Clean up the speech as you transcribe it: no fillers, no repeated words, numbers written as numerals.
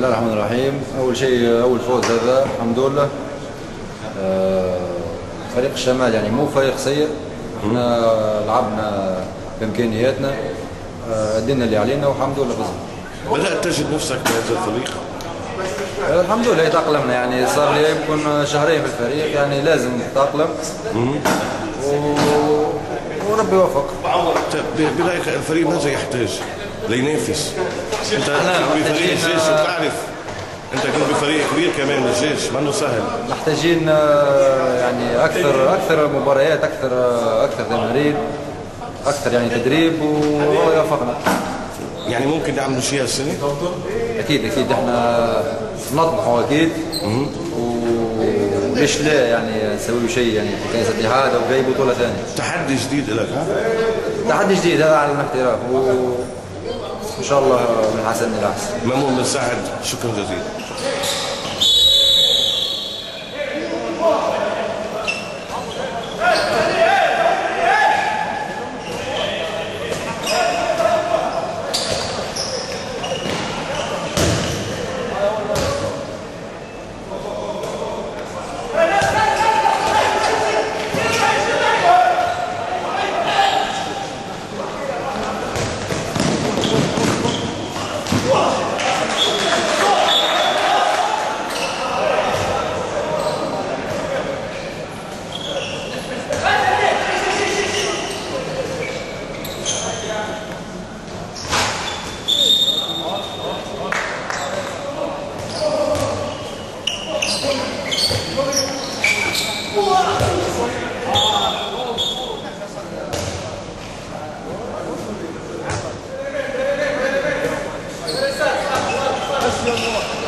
الله الرحمن الرحيم. أول شيء أول فوز هذا الحمد لله. فريق الشمال يعني مو فريق سيء، احنا لعبنا بإمكانياتنا، أدينا اللي علينا والحمد لله فزنا. بدأت تجد نفسك بهذا الفريق؟ الحمد لله تأقلمنا، يعني صار لي يمكن شهرين في الفريق، يعني لازم نتأقلم وربي يوفق. برأيك الفريق ماذا يحتاج لينافس؟ انت كنت بفريق الجيش وتعرف، انت كنت بفريق كبير كمان الجيش، ما انه سهل. محتاجين يعني اكثر مباريات، اكثر تمارين، اكثر يعني تدريب، والله يوفقنا. يعني ممكن نعملوا شيء هالسنه؟ اكيد احنا نطمحوا اكيد، وليش لا يعني نسوي شيء يعني في كاس الاتحاد او في اي بطوله ثانيه. تحدي جديد لك ها؟ تحدي جديد هذا على الاحتراف، وان شاء الله من حسن الى احسن. مأمون بن سعد، شكرا جزيلا. Yes,